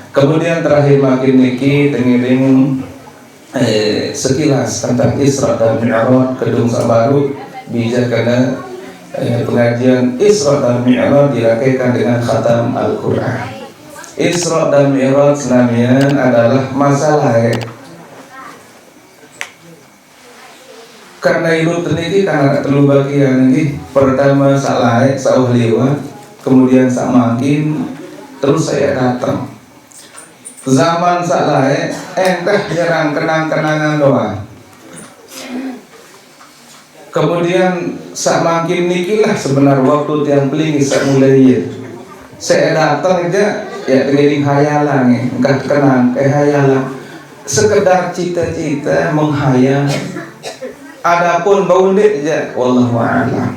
Kemudian terakhir makin niki tengiring sekilas tentang Isra dan Mi'raj Kedung Sabaru bisa karena pengajian Isra dan Mi'raj dirakaikan dengan khatam Al-Quran. Isra dan Mi'raj namian adalah masalah karena hidup teniki karena telu bagian ini. Pertama salah sauh liwat, kemudian sak makin, terus saya datang. Zaman salah entah nyerang kenang-kenangan doa. Kemudian sak makin nikilah sebenar waktu yang pelingi sak mulai saya datang aja ya keliling hayalan enggak kenang hayalan sekedar cita-cita menghayal. Adapun baundik aja wallahu a'lam.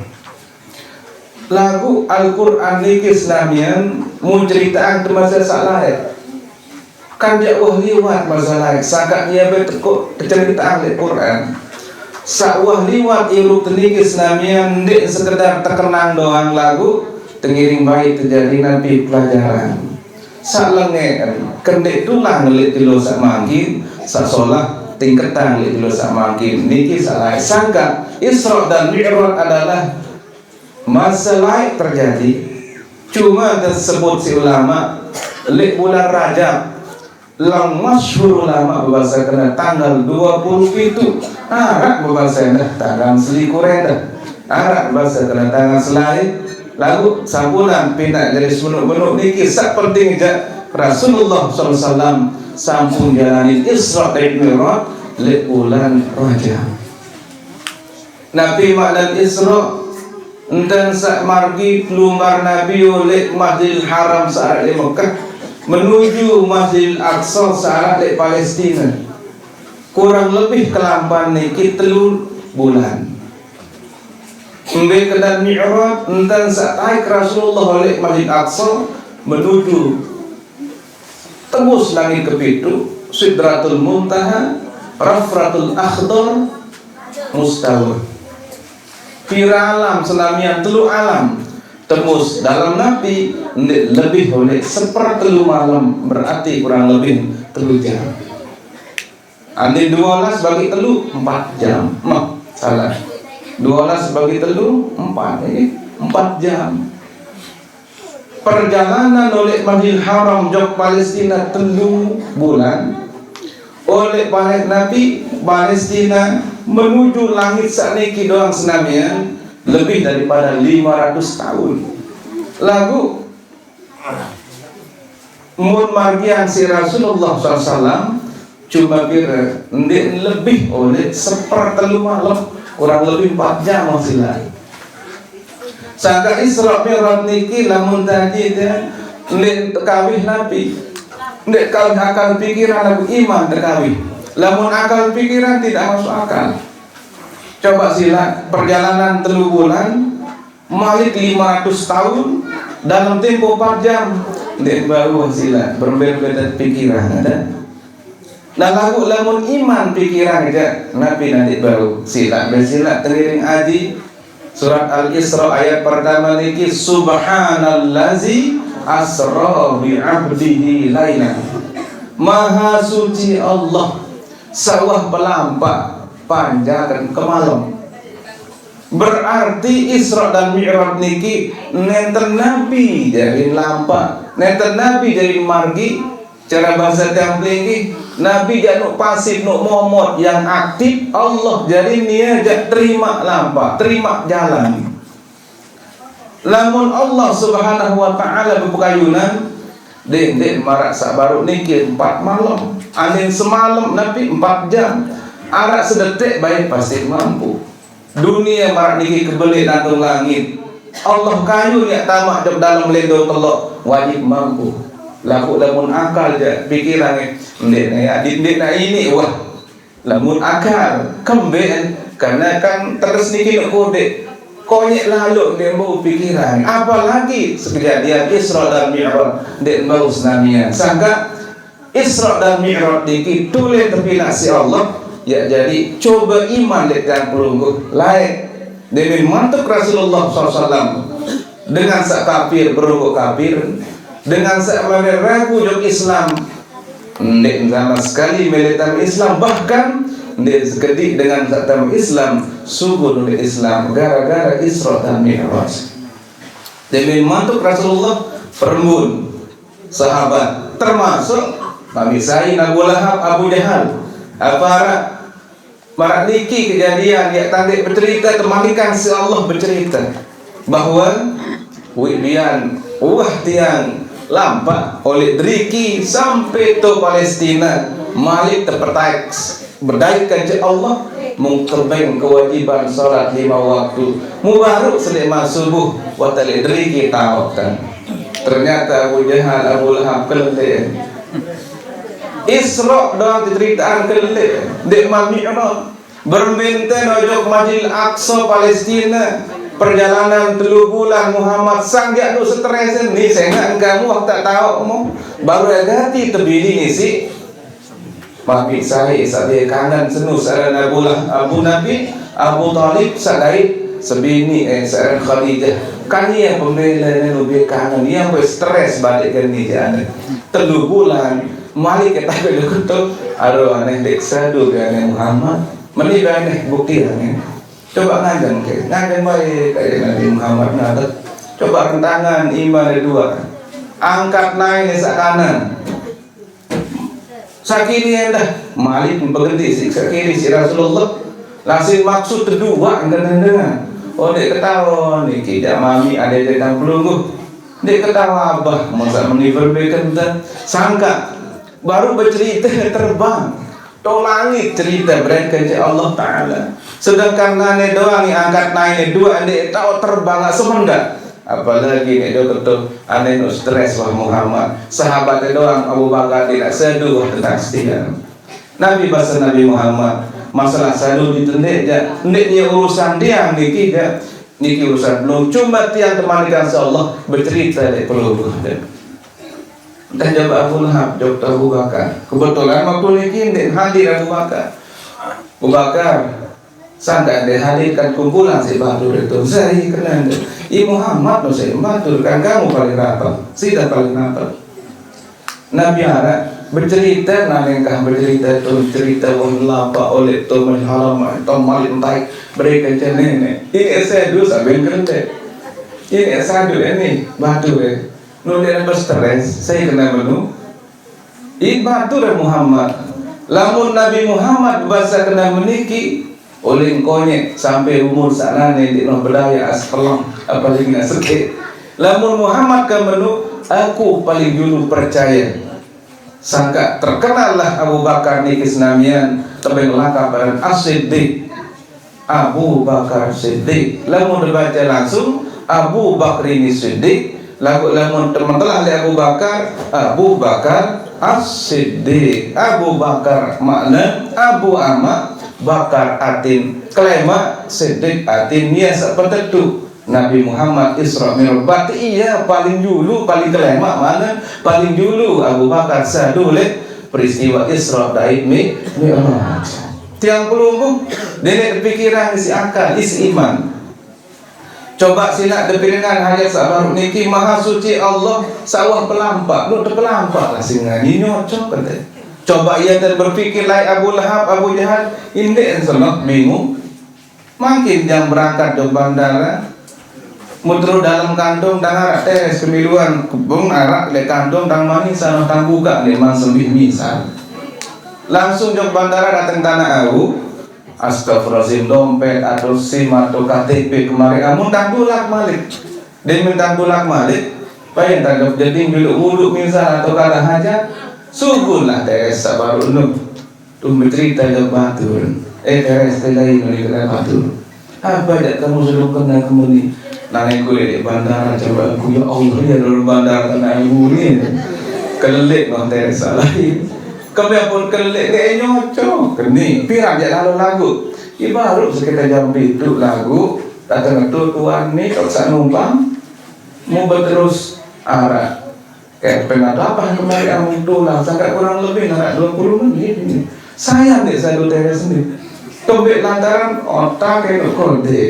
Lagu Al-Qur'an niki Islamian menceritakan masa salah kan dia liwat masalah sakak ia betekuk cerita Al-Quran sakwah liwat iruk tenik Islamian ndik sekedar terkenang doang lagu tengiring baik terjadi nanti pelajaran sak lengen kendek tulang ngelit tilo sak mangkin sak solah tingketan ngelit tilo sak mangkin niki salah sangka Isra dan Mi'raj adalah masalah terjadi cuma tersebut si ulama lek bulan Rajab lang masyhur ulama bahasa kena tanggal 20 itu arak bahasa dah tanggal selikur dah arak bahasa kena tanggal selain lagu sabulan pindah jadi semenuk-menuk niki sak penting aja Rasulullah SAW sampun jalani Isra dan Mi'raj le bulan Rajab. Nabi makna Isra dan sak margi lumbar Nabi oleh Masjidil Haram saat di Mekah menuju Masjidil Aqsa saat di Palestina kurang lebih kelampan niki 3 bulan. Mbek dan Mi'raj dan saat Rasulullah oleh Masjidil Aqsa menuju tembus langit kepitu Sidratul Muntaha Rafratul Akhdar Mustawa pira alam selamian 3 alam tembus dalam Nabi lebih oleh 1/3 malam berarti kurang lebih 3 jam. Andi 12 bagi 3 4 jam. Salah. 12 bagi 3 4 ini 4 jam. Perjalanan oleh Masjidil Haram jog Palestina 3 bulan. Oleh balik Nabi Palestina menuju langit sakniki doang senamian lebih daripada 500 tahun. Lagu mun margian si Rasulullah SAW cuma kira ndik lebih oleh 1/3 malam kurang lebih 4 jam masih. Sangka Isra Mi'raj niki lamun tadi dia ndik tekawih Nabi ndik kal akal pikiran lagu iman tekawih lamun akal pikiran tidak masuk akal. Coba sila perjalanan 3 bulan malik 500 tahun dalam tempo 4 jam ndik baru sila berbeda-beda pikiran ada. Nah lagu lamun iman pikiran aja Nabi nanti baru sila teriring aji surat Al-Isra ayat pertama niki subhanallazi asra bi 'abdihi lailan maha suci Allah sawah pelampak panjang ke malam. Berarti Isra dan Mi'raj niki nenten Nabi jadi lampak, nenten Nabi jadi margi. Cara bahasa templing ini Nabi jangan pasif nuk momot yang aktif Allah jadi nia jak terima lampak, terima jalan. Lamun Allah Subhanahu wa taala berpekayunan dek marak sak baru niki 4 malam. Anin semalam Nabi 4 jam. Arak sedetik baik pasti mampu. Dunia marak niki kebelit nantung langit. Allah kayu ya tamak jog dalam lendo telok wajib mampu. Laku lamun akal je pikiran ndek na ini wah lamun akal kemben karena kan terus niki nak kode konyek lalu dia mau pikiran apalagi kejadian Isra dan Mi'raj ndek mau senamian sangka Isra dan Mi'raj niki tulen terpilih si Allah ya jadi coba iman dengan pelungguh lain demi mantuk Rasulullah SAW dengan sak kafir berungguh kafir dengan seamanya ragu jok Islam, ndek sama sekali militan Islam, bahkan ndek sekedik dengan satam Islam subur oleh Islam gara-gara Isra dan Mi'raj. Demi mantuk Rasulullah perembun sahabat termasuk Nabi Sayyid Abu Lahab, Abu Jahal, para niki kejadian yang tadi bercerita kemalikan si Allah bercerita bahwa widian tiang lampak oleh driki sampai ke Palestina malik terpetak berdaikan ke Allah mengterbang kewajiban salat 5 waktu mubarak selama subuh watali driki tahu kan ternyata Abu Jahal Abu Lahab kelente Isra dalam ceritaan kelente dek Mi'raj berbinten ojok Masjid Aqsa Palestina perjalanan 3 bulan Muhammad sanggak tu stres ni saya kamu tak tahu mu baru ganti tebili ni si Mami saya dia kanan senu saran Abu Nabi Abu Talib sadai sebini saran Khadijah kan yang pembela ni lebih kanan yang stres balik kan ni jana 3 bulan mari kita betul aduh aneh dek sadu kan Muhammad meni aneh bukti aneh coba ngajan baik kayak Nabi Muhammad ngadat coba rentangan iman dua angkat naik sak kanan sakini dah malik berhenti si sakini si Rasulullah langsung maksud kedua dengan oh dek ketawa nih tidak mami ada datang pelunggu dek ketawa abah masa meniberbaikan sangka baru bercerita terbang tong langit cerita berikan ke Allah Ta'ala sedangkan nane doang yang angkat naik dua ane tahu terbang semendak apalagi nek do ketul ane no stres wah Muhammad sahabat doang Abu Bakar tidak seduh tentang setia Nabi bahasa Nabi Muhammad masalah sadu ditendek ja ndeknya urusan dia niki urusan belum cuma tiang temanikan Allah bercerita dek perlu dan jawab Abu Lahab jawab Abu Bakar kebetulan waktu ini hadir Abu Bakar sangat dihadirkan kumpulan si Batur itu saya kenal Muhammad no saya Batur kan kamu paling rapat sudah paling rapat Nabi Arab bercerita nalengkah bercerita tu cerita wallapa oleh tu menhalam atau malik baik berikan nenek ini saya dulu sambil kerja ini saya dulu ini Batur nulian berstres saya kena menu Batur Muhammad lamun Nabi Muhammad bahasa kena meniki oleh konyek sampai umur saknane di noh bedaya aspelang apalagi nak sekit lamun Muhammad ke menu aku paling dulu percaya sangka terkenal lah Abu Bakar niki senamian tebeng langkah barang As-Siddiq Abu Bakar Siddiq lamun dibaca langsung Abu Bakar ini Siddiq lamun teman-teman oleh Abu Bakar As-Siddiq Abu Bakar makna Abu Ahmad Bakar atin kelema Siddiq atin ya seperti itu Nabi Muhammad Isra Mi'raj berarti iya paling dulu paling kelema mana paling dulu Abu Bakar sadu oleh peristiwa Isra dan Mi'raj tiang pelunggu denek pikiran isi akal isi iman coba sinak depiringan hajat sabar niki maha suci Allah sawah pelampak lu terpelampak lah singa ini nyocok kata coba ia dan berpikir lain Abu Lahab Abu Jahal indek senok bingung makin jam berangkat ke bandara mutru dalam kandung dan arak teres kemiluan kebung arak le kandung dan manis sana tang buka le man sembih misal langsung ke bandara datang tanah au astagfirullahaladzim dompet atau SIM atau KTP kemarin kamu tanggulah malik dan mentanggulah malik pengen tanggap jadi dulu misal atau kata hajat sugulah teres sabaru nu tuh bercerita ke Batur teres lain dari ke Batur apa dak kamu sudah kena kemuni nanengku di bandara coba aku ya Allah ya dalam bandara kena ini kelelek no teres lain kebiapun kelelek dia nyocok keni pirang dia lalu lagu baru sekitar jam itu lagu datang itu tuan ni kalau saya numpang mau berterus arah kayak pengen apa kemarin kamu tulang sangat kurang lebih nak 20 menit sayang deh saya dulu sendiri tombek lantaran otak kayak kode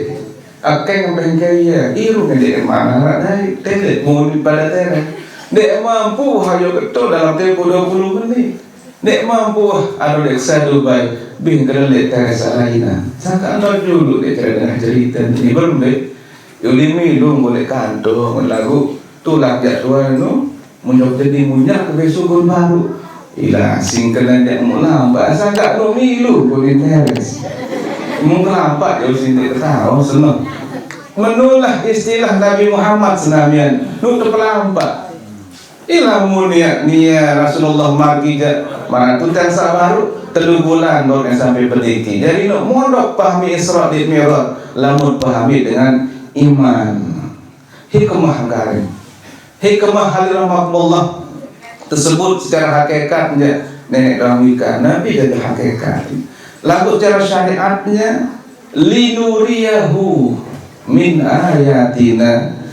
akeng bengkaya iru ngede mana dari telet mau pada telet Nek mampu hayo ketuk dalam tempoh 20 menit. Nek mampu anu dek sadu bay bin kerelek teresa laina. Sangka anu dulu dek dengan cerita ini belum dek. Yulimi lu boleh kantong lagu tulang jadwal nu munyok jadi munyak besok baru. Ila singkelan jak mulamba sangka nu milu boleh teres. Mung kelampak yo sini ketawa seneng. Menulah istilah Nabi Muhammad senamian nu terpelampak. Ilah mulia nia Rasulullah margi mana tutan sabaru 3 bulan baru sampai pendiki. Jadi nak mondok pahami Isra di Mi'raj, lamun pahami dengan iman. Hikmah garing. Hikmah halirahmatullah tersebut secara hakikatnya nenek dahulukan Nabi jadi hakikat. Lalu cara syariatnya linuriyahu min ayatina.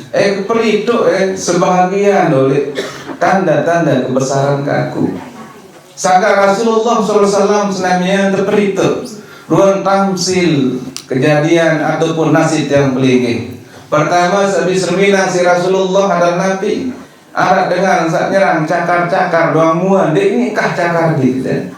Pelito sebahagian oleh tanda-tanda kebesaran kaku. Sangka Rasulullah SAW senamnya terperito ruang tamsil kejadian ataupun nasib yang pelingin. Pertama habis serminang si Rasulullah adalah Nabi. Arak dengan saat nyerang cakar-cakar doang muan. Dek ini kah cakar gitu.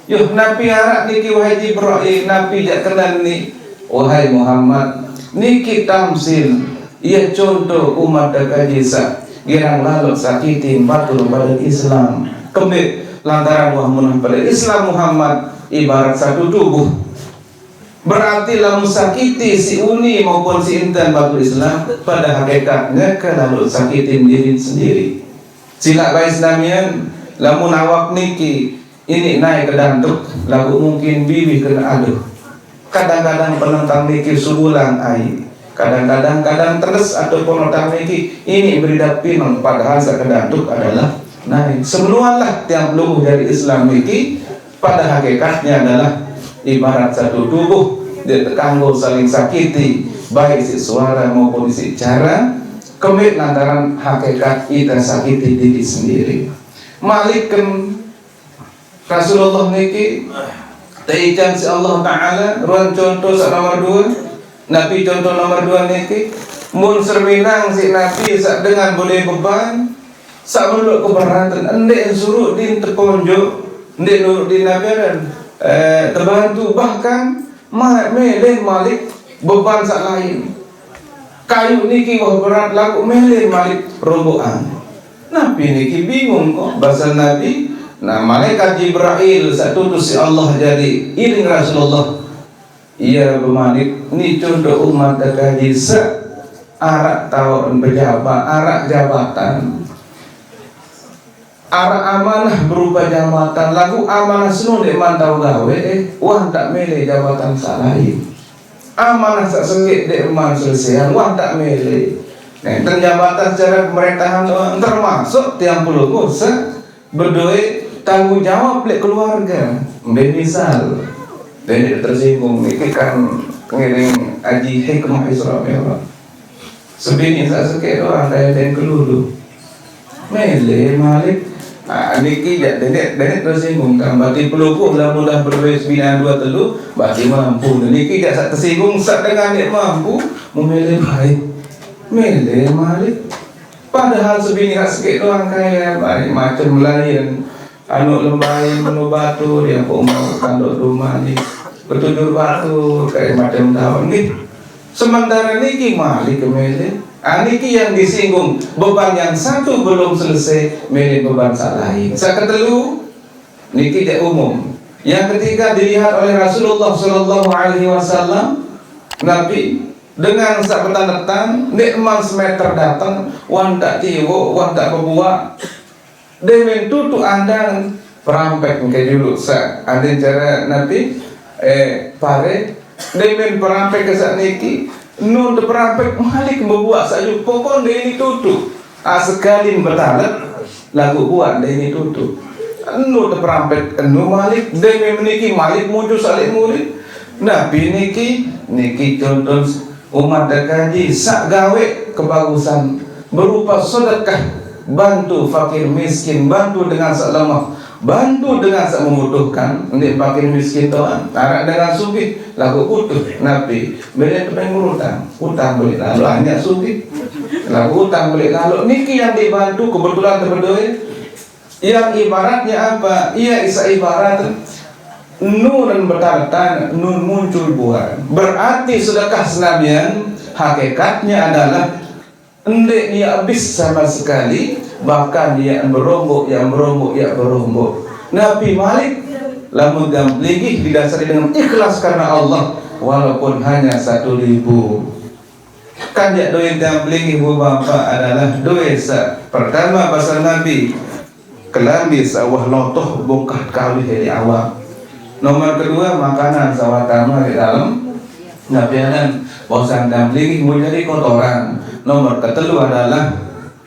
Yuh Nabi arak niki wahai Jibril, Nabi jak kenal ni. Wahai Muhammad, niki tamsil. Ia contoh umat dakajisa girang lalu sakitin batul pada Islam kembali lantaran Muhammad pada Islam Muhammad ibarat satu tubuh. Berarti lamun sakiti si uni maupun si intan batul Islam pada hakikatnya ke lalu sakitin diri sendiri. Sila baik Islamian lamun awak niki ini naik ke dantuk lagu mungkin bibi kena aduh. Kadang-kadang penentang niki subulan air. Kadang-kadang terus ataupun orang niki ini berida pinang padahal sekedantuk adalah naik. Semenualah tiang lugu dari Islam niki pada hakikatnya adalah ibarat satu tubuh ditekanggo saling sakiti baik isi suara maupun isi cara kemit lantaran hakikat kita sakiti diri sendiri. Malikkan Rasulullah niki teijan si Allah Ta'ala ruang contoh nomor 2 Nabi contoh nomor 2 niki mun serminang si Nabi sak dengan boleh beban sak meluk keberatan endek suruh din terponjok endek nurut din Nabi dan terbantu bahkan meleh malik beban sak lain kayu niki wah berat laku meleh malik robokan. Nabi niki bingung kok bahasa Nabi. Nah malaikat Jibril sak tutus si Allah jadi iring Rasulullah. Ia bermalik ini contoh umat kaji arak tahun pejabat, arak jabatan, arak amanah berupa jabatan. Lagu amanah senun dek mantau gawe, wah tak mele jabatan salahin. Amanah sak sengit dek man selesai, wah tak mele. Nah, jabatan secara pemerintahan termasuk tiang puluh kursa berdoa tanggung jawab lek keluarga. Misal dan tersinggung ini kan pengiring aji hikmah Isra Mi'raj. Sebini tak sekali orang kaya dan kelulu. Mele malik. Niki jak denek tersinggung kan. Berarti pelukuh lah mudah berwes binaan 2 telu. Berarti mampu. Niki jak sak tersinggung sak dengan dia mampu. Memele baik. Mele malik. Padahal sebini tak sekali orang kaya baik macam lain. Anu lembain menu batu dia kok mau kandok rumah ni bertujur batu kayak macam tahun ni. Sementara niki malik ke mele. Niki yang disinggung beban yang satu belum selesai mele beban lain. Saketelu niki dia umum. Yang ketiga dilihat oleh Rasulullah Sallallahu Alaihi Wasallam Nabi dengan sak petang-petang nikmat semeter datang wan tak tiwo wan tak berbuat. Demen tutu andang perampek ke dulu sa ada cara Nabi pare demen perampek ke sak niki nun de perampek malik membuat saja pokok de ini tutu sekali bertalat lagu buat de ini tutu nun de perampek nu malik demen meniki malik muncul salik murid Nabi niki contoh umat dekaji sak gawe kebagusan berupa sedekah bantu fakir miskin, bantu dengan sak lemah, bantu dengan sak membutuhkan. Ini fakir miskin tuan, arak dengan sugih lagu utuh Nabi. Beda pengen utang boleh lalu hanya sugih. Lah hutang balik lalu niki yang dibantu kebetulan terbedoy. Yang ibaratnya apa? Ia isa ibarat nun bertatan, nun muncul buah. Berarti sedekah senabian hakikatnya adalah endek dia habis sama sekali, bahkan dia berombok, yang berombok, yang berombok. Nabi Malik lamun gambligi didasari dengan ikhlas karena Allah, walaupun hanya 1.000. Kan ya doa gambligi bu bapak adalah doa pertama bahasa Nabi kelambi sawah lotoh bongkat kali dari awal. Nomor kedua makanan sawatama di dalam nabianan bosan gambligi menjadi kotoran. Nomor kedua adalah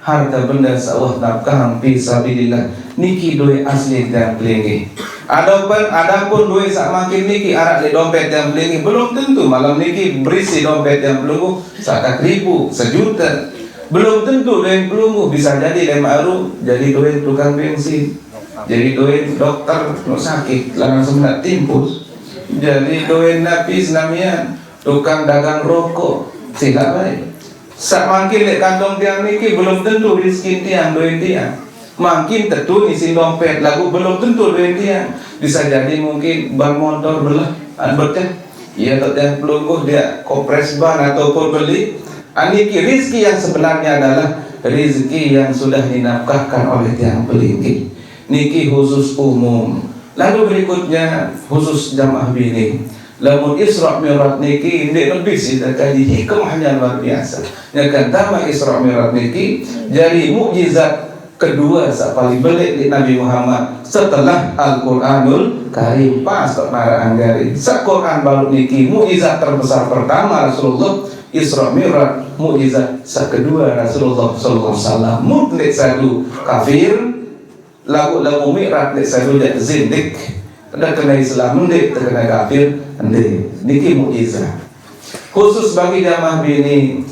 harta benda sawah nafkah fisabilillah niki doa asli gambligi. Adapun duit sak makin niki arak di dompet yang belingi belum tentu malam niki berisi dompet yang belum 100.000, 1 juta. Belum tentu duit belum bisa jadi lemaru jadi duit tukang bensin, jadi duit dokter no sakit langsung nak timpus, jadi duit napis namanya tukang dagang rokok tidak baik. Sak makin lek kantong tiang niki belum tentu miskin tiang duit tiang. Makin tentu isi dompet lagu belum tentu duit dia bisa jadi mungkin ban motor belah berteh ia tak yang pelungguh dia kompres ban ataupun beli aniki rizki yang sebenarnya adalah rizki yang sudah dinafkahkan oleh yang pelingki niki khusus umum. Lalu berikutnya khusus jamaah bini lamun Isra Mi'raj niki ndek lebih sih kaji hikmahnya luar biasa ya kan tama Isra Mi'raj niki jadi mukjizat kedua paling belik di Nabi Muhammad setelah Al-Quranul Karim pas para anggari se-Quran baru niki mukjizat terbesar pertama Rasulullah Isra Mi'raj, mukjizat kedua Rasulullah sallallahu alaihi wasallam mutlak satu kafir lagu Mi'raj nek satu dak zindik ada kena Islam ndek terkena kafir ndek niki mukjizat khusus bagi jamaah bini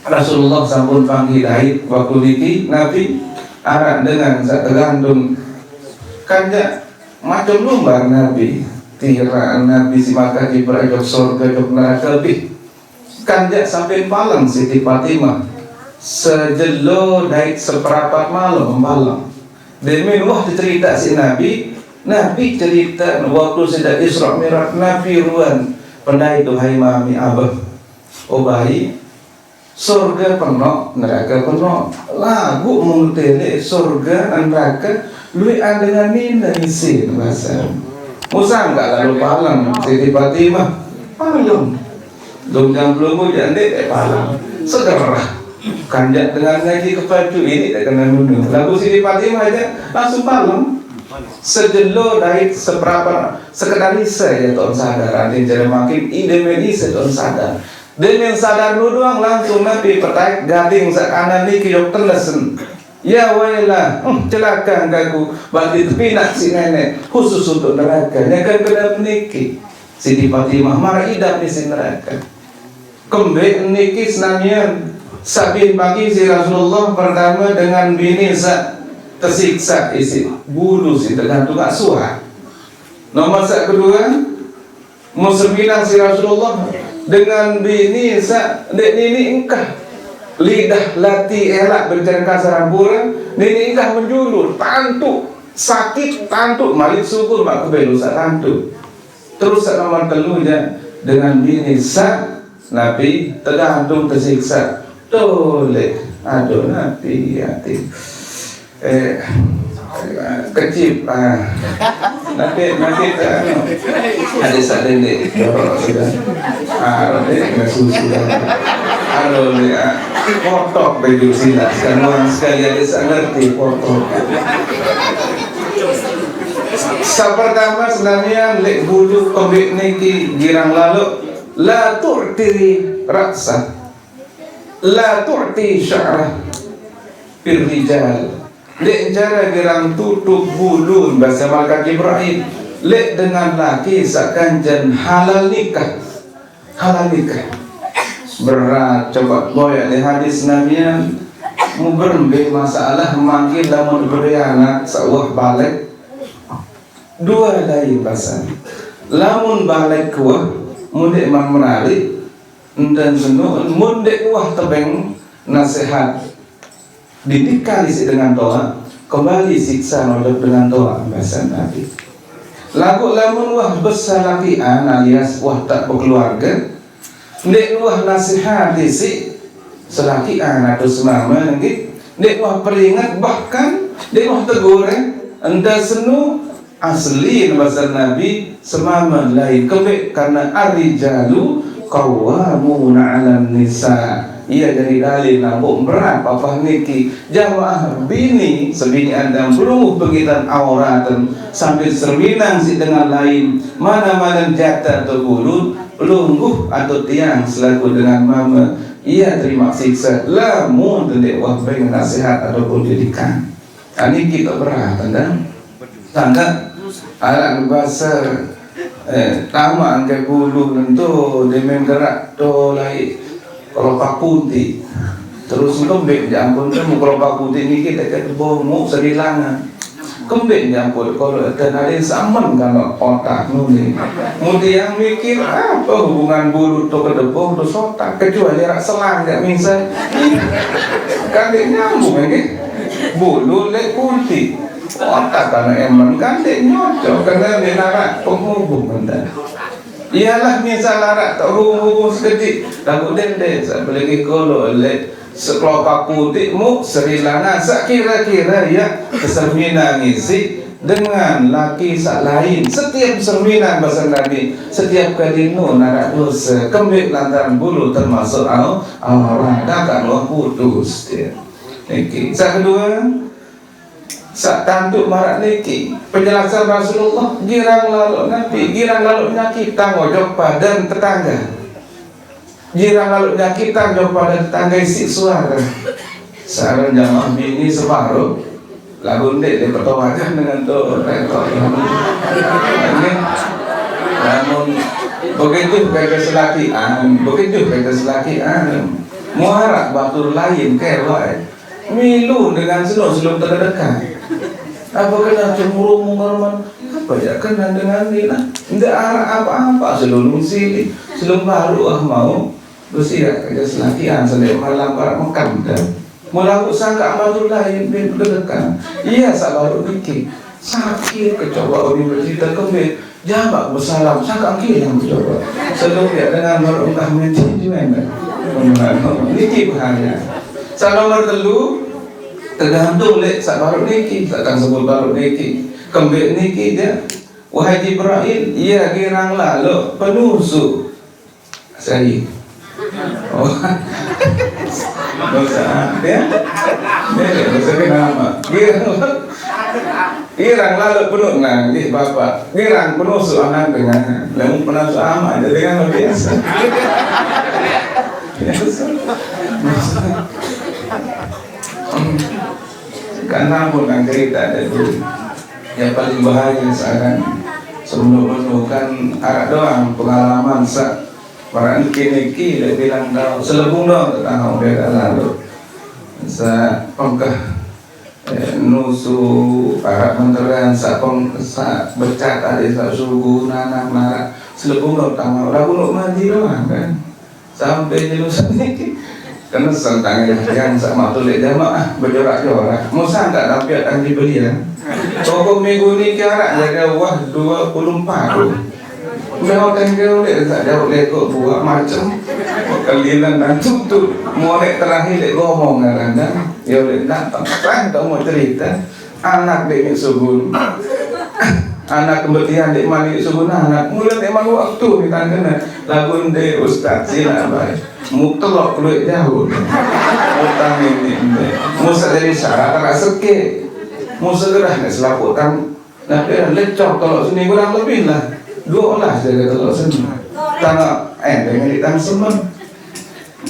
Rasulullah sampun panggil haid waktu niki Nabi arak dengan tergantung kanja macam lumbar Nabi tiraan Nabi si maka Jibril jok surga jok neraka lebih kanja sampai malam Siti Fatimah sejelo daik seperapat malam demi wah cerita si Nabi cerita waktu sedang Isra Mi'raj Nabi ruan pendai tuhai mami abah bayi surga penuh, neraka penuh. Lagu mengutele surga dan neraka lui dengan nina isi bahasa. Musa enggak lalu palang Siti Fatimah palang. Donggang belum jande palang. Segera kanjak dengan ngaji kepaju ini tak kena nuduh. Lagu Siti Fatimah aja langsung palang. Sejelo dari seberapa sekedar saya tahun sadar anjing jadi makin ide medis tahun sadar. Dengan sadar nu doang langsung Nabi petai gading sak kanan niki yok telesen. Ya wailah, celaka engkau bagi pinak si nenek khusus untuk neraka. Nyakan kena niki. Siti Fatimah marah idap di si neraka. Kembali niki senamian sabin pagi si Rasulullah pertama dengan bini sak tersiksa isi bulu si tergantung asuhan. Nomor sak kedua muslimin si Rasulullah dengan bini dek nini engkah lidah lati elak berjalan kasar ampura nini engkah menjulur tantu sakit tantu malik syukur mak kebelu tantu terus nomor telunya dengan bini Nabi tergantung tersiksa toleh aduh Nabi hati kecil nanti ada sadar deh sudah susu potok baju silat sekarang sekali ada ngerti potok pertama sebenarnya lek bulu kobik niki girang lalu la tu'ti raksa la tu'ti sya'rah birrijal lek cara gerang tutup bulu bahasa malaikat Jibril lek dengan laki sakanjan halal nikah berat coba boya di hadis nabian mu berembe masalah manggil lamun beri anak sawah balik dua lain bahasa lamun balik kuah mundek man menari dan senu mundek wah tebeng nasihat didikan isi dengan doa, kembali siksa nodok dengan doa bahasa Nabi. Lagu lamun wah besar laki alias wah tak berkeluarga, ndek wah nasihat isi selaki atau semama nanti, ndek wah peringat bahkan ndek wah tegur anda senu asli bahasa Nabi semama lain kebek karena arijalu qawwamuna 'alan nisa. Ia dari dalil nambung berat apa niki jamaah bini sebini anda berumuh begitan auratan sambil serwinang si dengan lain mana-mana jatah atau bulut lungguh atau tiang selaku dengan mama ia terima siksa lamun tendek wahbai nasihat ataupun didikan. Ini kita berat tanda alat bahasa tamak ke bulu tentu demen gerak to lai kalau Pak Putih terus kembek jampun kamu kalau Pak Putih ini kita ketemu sedilangan kembek jampun kalau ada saman kalau otak nuni mudi yang mikir apa hubungan bulu to kedepung to sotak kecuali rak selang gak bisa kan dia nyambung ini bulu lek putih otak karena emang kan dia nyocok karena dia narak penghubung anda. Ialah misal larak tak hubung seketik lagu dendek apalagi kalau oleh sekelopak putih mu serilana sak kira-kira ya keserminan isi dengan laki sak lain setiap serminan bahasa Nabi setiap kali nu narak dosa kembik lantaran bulu termasuk orang dakan wah putus dia. Niki sak kedua sak tanduk marak niki penjelasan Rasulullah girang lalu Nabi girang lalu kita ngojok pada tetangga girang lalu kita ngojok pada tetangga isi suara saran jamaah bini separuh lagu ndek dia pertawakan dengan tuh rekor ini namun begitu kaya selakian muarak batur lain kewai milu dengan sebelum terdekat apa kena cemburu mengerman apa ya kena dengan ini lah tidak arah apa-apa sebelum sini sebelum baru mau terus ya kerja selakian sampai malam para makan dan mulaku sangka baru lain berdekat iya sabar bikin sakit kecoba universitas kembali jamak bersalam sangka kilang coba sebelum ya dengan merungkah mencintai ini bahaya salam bertelu tergantung lek sak baru niki takkan sebut baru niki kembali niki dia wahai Jibril ia girang lalu penusuk saya dosa ya dosa kenapa girang lalu penuh nanti bapak girang penusuk anak dengan lalu penusuk amat jadi kan biasa karena pun kan cerita itu yang paling bahaya seakan sebelum menemukan arah doang pengalaman sak para niki dia bilang tahu selebung dong tentang beda lalu sa pengkah nusu para menterian sa pengkah bercat ada sa sugu nanak narak selebung dong tentang orang bunuh mati doang kan sampai jelusan niki karena tentang yang sama tulis jamaah berjorak-jorak musa tak tapi akan dibeli ya toko minggu ni kira jaga wah 24 mau tengok lek tak jauh lekok buat macam kalian dan tutup mau lek terakhir lek ngomong kan ya lek datang tak mau cerita anak dek subun anak kebetian dek mani subun anak mulai dek mani waktu ni tangkena lagu de ustaz sila baik mutlak kulit jauh utang ini musa dari syarat tak seke musa gerah nak selaputan nak lecok kalau sini kurang lebih lah 12 dari kalau sini tanah dengan ditang semen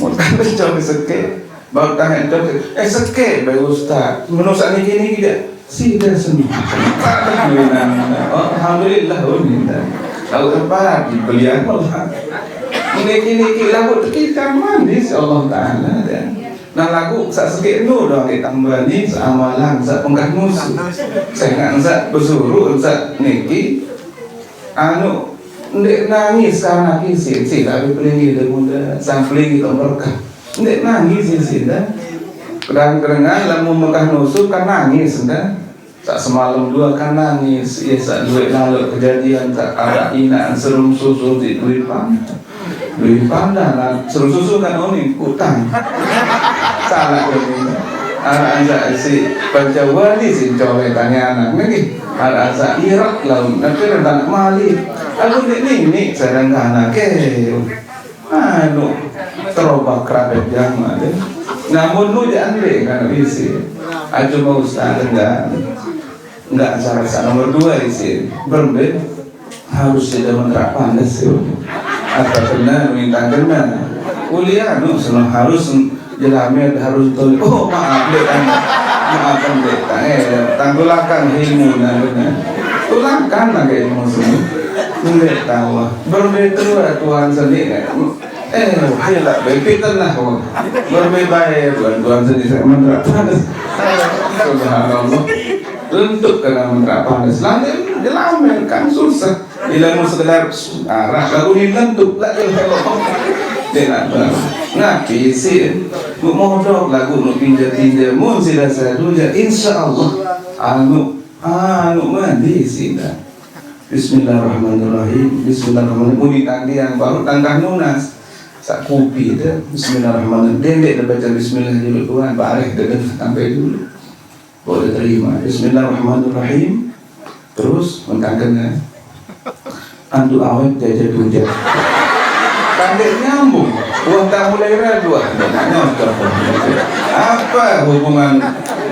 muka lecok seke baru tangan lecok seke baik ustaz menusak ni kini tidak sida seni alhamdulillah lalu tempat di belian malah niki lagu kita manis Allah Ta'ala dan nah lagu sak sikit nu dah ditambah ni amalan sak penggah musuh saya nak sak bersuruh sak niki ndek nangis karena kisi tapi pelingi dah muda sang pelingi tak berkah Ndek nangis sih dah. Kadang-kadang lamun Mekah nusuk kan nangis dah. Tak semalam dua kan nangis. Ya sak duit lalu kejadian tak ada inaan serum susu di duit pandang serum susu kan oni utang. Salah ini. Anak si Pancawali si colek tanya anak lagi. Asa Irak lalu nanti rentan Mali. Aku ini sedang anak terobak kerabet jama deh. Namun lu jangan deh kan isi. Aku mau ustaz enggak cara nomor 2 isi. Berbeda harus tidak menerapkan sih. Atau kena minta kena. Kuliah senang harus jelamet harus tulis. Oh maaf deh maafkan deh. Tanggulakan ilmu benar. Tulangkan lagi ilmu semua. Tidak tahu. Berbeda Tuhan sendiri. Hilang berpitan lah. Berbeda Tuhan sendiri menerapkan. Subhanallah. Untuk kena menerapkan. Selalu jelamet kan susah. Ilmu sekedar arah lagu hilang lah dengan ngapi sih modok lagu nu tinja mun sila saduja insyaallah anu mandi sila. Bismillahirrahmanirrahim. Bismillahirrahmanirrahim. Tadi yang baru tangkah nunas sak kopi dah. Bismillahirrahmanirrahim. Dendek baca bismillah dulu Tuhan bareh dah sampai dulu boleh terima. Bismillahirrahmanirrahim. Terus mentangkan andu awet jaja duja kandek nyambung uang tak mulai ragu apa hubungan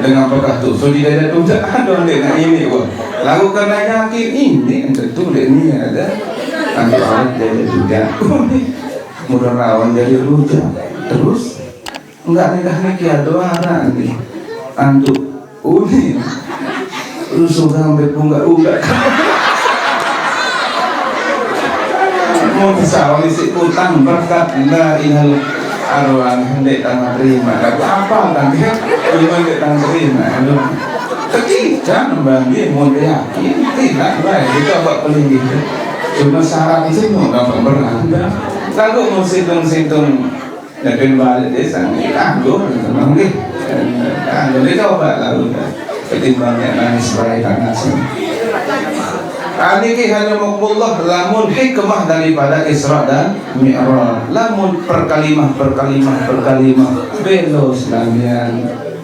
dengan apakah tu so di jaja duja ada dengan ini uang lalu karena yakin ini tentu ini ada andu awet jaja duja mudah rawan jadi duja terus enggak nikah doa nih andu uni lu sudah ambil bunga mau bisa isi utang berkat la ilal arwah hendak tangan terima tapi apa nanti cuma hendak tangan terima ketika membagi mau yakin tidak baik itu apa paling gitu cuma syarat itu mau dapat beranda lalu mau situng dan balik desa kagum memang gitu jadi coba lalu ketimbangnya nangis baik nangis Aniki hanya makullah lamun hikmah daripada Isra dan Mi'raj. Lamun perkalimah belos namian.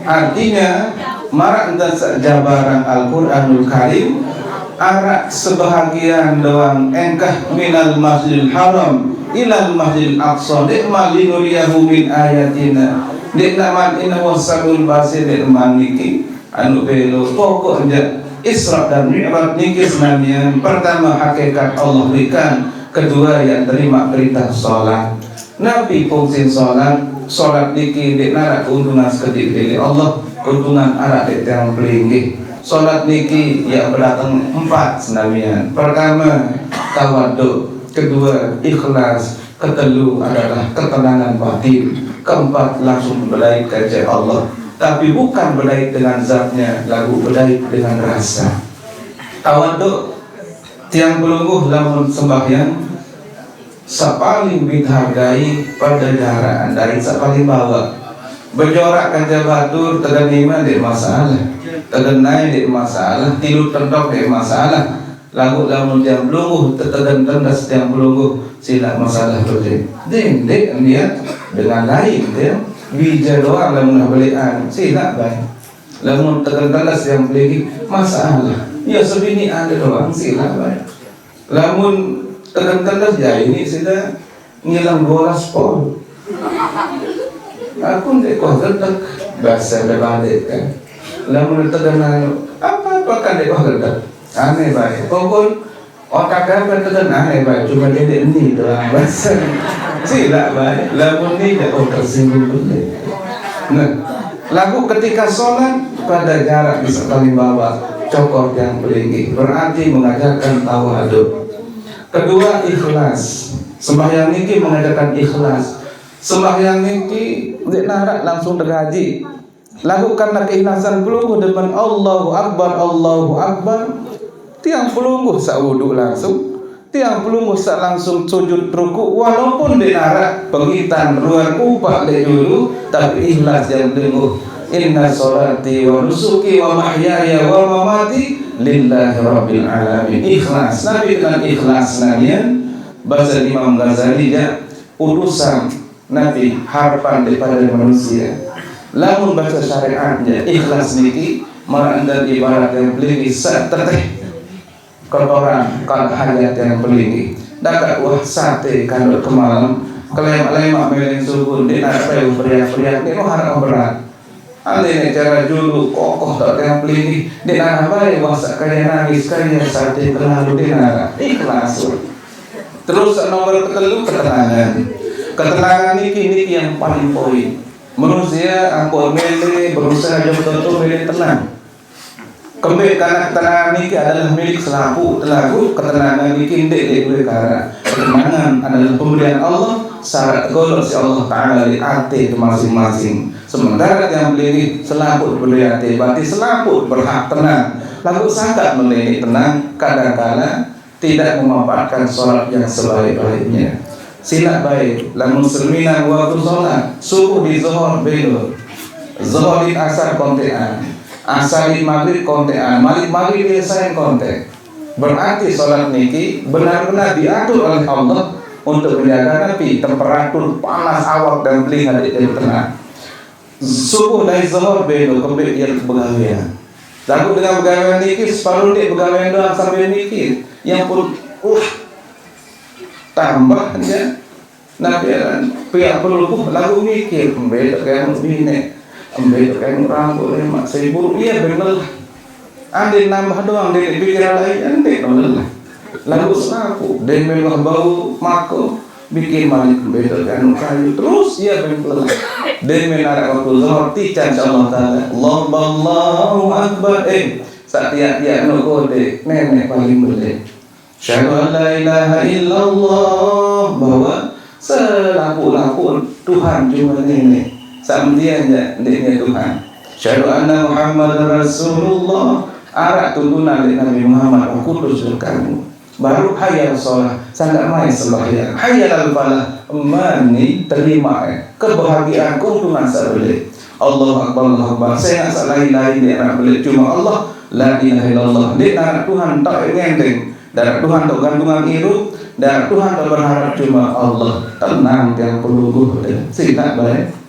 Artinya marak dan jabaran Al-Qur'anul Karim arak sebahagian doang engkah minal masjidil haram ilal masjidil aqsa dekma linuriyahu min ayatina deknaman inna wasamul basir dekman niki anu belo pokoknya Isra dan Mi'raj niki senamian pertama hakikat Allah berikan, kedua yang terima perintah sholat. Nabi fungsi sholat niki dek narak keuntungan sekedik dari Allah, keuntungan arak dek yang pelinggi. Sholat niki yang berdatang 4 senamian. Pertama tawaduk, kedua ikhlas, ketelu adalah ketenangan batin, keempat langsung berdaya kerja Allah. Tapi bukan berdait dengan zatnya, lagu berdait dengan rasa. Tawaduk tiang pelungguh lamun sembahyang sapaling dihargai pada daraan dari sapaling bawah. Berjorak kaca batur teganima di masalah, teganai di masalah, tidur terdok di masalah. Lagu lamun tiang pelungguh tetegan tendas tiang pelungguh sila masalah berdek. Dek dia dengan lain dia. Bija doang lamun belian sila baik lamun tegas yang beli masalah ya sebini ada doang sila baik lamun tegas ya ini sudah ngilang bolas pol aku ndek kok gedek bahasa balik kan lamun tegas apa kan dek kok gedek aneh baik pokok otak apa tegas aneh baik cuma dia ini doang bahasa sila baik lamun ni dah tersinggung boleh. Nah, lagu ketika sholat pada jarak di sekali bawah cokor yang pelinggi berarti mengajarkan tawaduk. Kedua ikhlas. Sembahyang niki mengajarkan ikhlas. Sembahyang niki narak langsung terhaji. Lakukanlah keikhlasan pelungguh depan Allahu Akbar. Tiang pelungguh saudu langsung tiang belum usah langsung sujud ruku walaupun di narak pengitan ruang upah le dulu tapi ikhlas yang denguh. Inna sholati wa nusuki wa mahyaya wa mamati lillahi rabbil alamin. Ikhlas Nabi dengan ikhlas nanya bahasa Imam Ghazali ya urusan Nabi harapan daripada manusia. Lamun bahasa syariatnya ikhlas niki marang ibarat yang beli sateteh kotoran kalau hajat yang pelingi dapat wah sate kalau kemalam kelem-lemak meleng subuh di narapeu beriak-beriak ini harap berat ane cara dulu kokoh tak yang pelingi di narapai wah kaya nangis kaya sate terlalu di narap ikhlas. Terus nomor ketelu ketenangan niki yang paling poin manusia aku mele berusaha jauh tentu mele tenang. Kembali karena ketenangan ini adalah milik selaku telaku ketenangan ini tidak boleh karena ketenangan adalah pemberian Allah syarat golok si Allah Ta'ala di hati masing-masing. Sementara yang beli selaku beli hati berarti selaku berhak tenang. Lalu sangat melini tenang kadang-kadang tidak memanfaatkan sholat yang sebaik-baiknya. Silap baik la muslimina waktu sholat subuh di zuhur belo zuhur di asar kontean asal maghrib kontean, maghrib biasa kontek. Berarti sholat niki benar-benar diatur oleh Allah untuk menjaga nabi temperatur panas awak dan telinga di tenang. Subuh dari zuhur belo kembali dia begawean. Lalu dengan begawean niki separuh dia begawean doang sampai niki yang pun tambahnya nabi pihak perlu lagu mikir kembali kayak bine ambil kain rambut lemak seribu iya bener ande nambah doang dari pikiran lain ande bener lalu sapu dan memang bau mako bikin malik betul kan kayu terus iya bener dan menarik waktu zuhur tican Allah Taala Allahu akbar setiap nukode nenek paling bener syahadu an la ilaha illallah bahwa selaku Tuhan cuma nenek samdianya ndeknya Tuhan. Syahadu anna Muhammad Rasulullah arak tuntunan dari Nabi Muhammad kudus kamu. Baru hayal sholat sangat main sembahyang. Hayal al-falah mani terima kebahagiaan keuntungan sabile. Allah Akbar Allah Akbar. Saya nak lain di anak beli cuma Allah la ilaha illallah. Di anak Tuhan tak ngendeng. Dan Tuhan tak gantungan hidup dan Tuhan tak berharap cuma Allah. Tenang yang perlu singkat baik.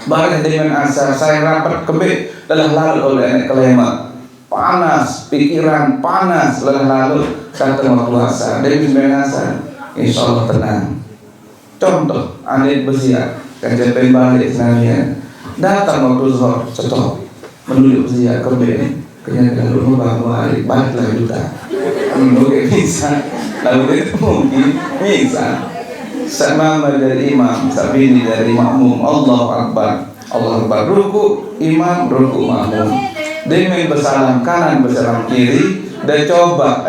Bahkan dengan asar saya rapat kebik dalam lalu oleh kelema panas pikiran panas lalu kata puasa dari asar insya Allah tenang. Contoh aneh bersiap kajian balik senangnya datang waktu zuhur stop menuju bersiap kebik kenyang rumah balik lagi juga mungkin bisa lalu itu mungkin bisa sama dari imam, sabini dari makmum. Allahu Akbar, Allah Akbar. Ruku imam, ruku makmum. Dengan bersalam kanan, bersalam kiri, dan coba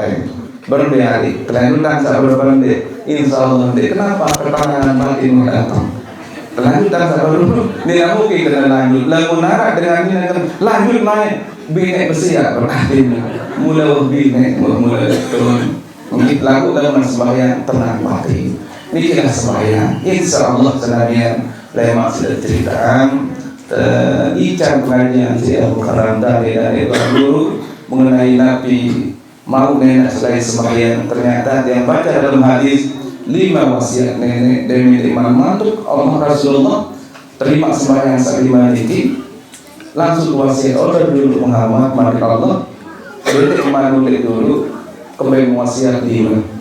berbiari. Kelanjutan sabar berbendik. Insya Allah. Kenapa pertanyaan batin datang? Kelanjutan sabar dulu. Tidak mungkin kena lanjut. Lalu narak dengan ini lanjut naik. Binek bersiap berarti mulai binek, mulai turun. Mungkin lagu dalam sembahyang tenang batin. Ini kita sembahyang, insya Allah senangnya lemak sudah ceritaan ican pengajian si Abu Karam dari guru mengenai Nabi mau nenek selain sembahyang ternyata yang baca dalam hadis 5 wasiat nenek demi iman mantuk Allah Rasulullah terima sembahyang saklima ini langsung wasiat order dulu Muhammad mari Allah berarti iman dulu kembali wasiat 5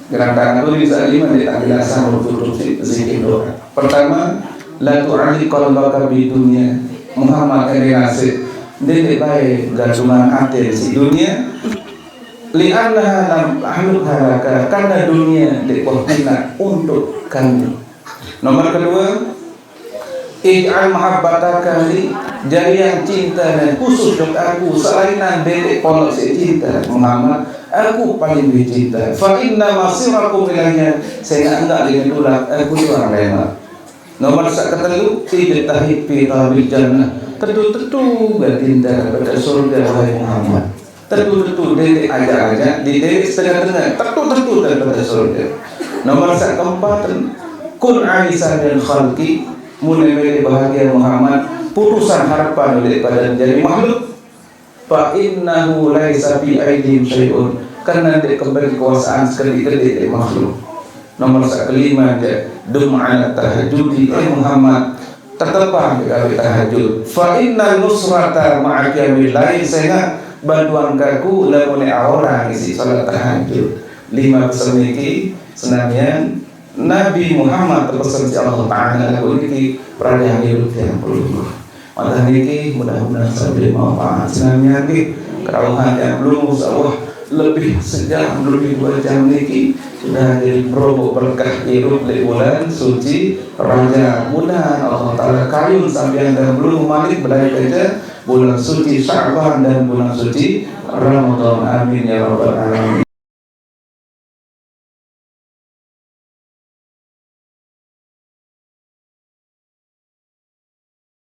gerakan itu bisa 5 di takdilasan untuk zikir doa. Pertama, la tu'ali qalbaka bi dunya. Muhammad nasib. Dene bae gadungan ate si dunia. Li anna lam ahluk haraka karena dunia dikohina untuk kamu. Nomor kedua, ij'al mahabbataka li jadi yang cinta dan khusus untuk aku selainan dedek pondok si cinta Muhammad aku paling dicinta. Fa inna masirakum ilayya saya enggak dengan tulak aku orang lemak. Nomor ketelu tidak tahib fi tabil jannah tetu-tetu bertindak pada surga wahai Muhammad. tentu dia aja didelik setengah-tengah tentu daripada surga. Nomor keempat, kun aisan dan khalqi, mulai bahagia Muhammad putusan harapan daripada menjadi makhluk. Fa innahu laisa fi aidihim syai'un, karena dia kembali kekuasaan sekali-kali dari makhluk. Nomor kelima, dum ala tahajudi Muhammad, tetaplah gawe tahajud. Fa inna nusrata ma'aqiyamil lain, sehingga bantuan kaku lamun orang isi salat tahajud. 5 pesan niki senamian Nabi Muhammad terpesan si Allah Ta'ala lagu niki peradah hidup yang perlu. Maka niki mudah-mudahan sampai manfaat senamian niki kerauhan yang belum usah lebih sejam, lebih 2 jam niki sudah jadi promo berkah hidup di bulan suci Rajab. Mudah Allah Ta'ala kayun sampai yang belum malik berdaya kerja bulan suci Sya'ban dan bulan suci Ramadan. Amin ya rabbal alamin.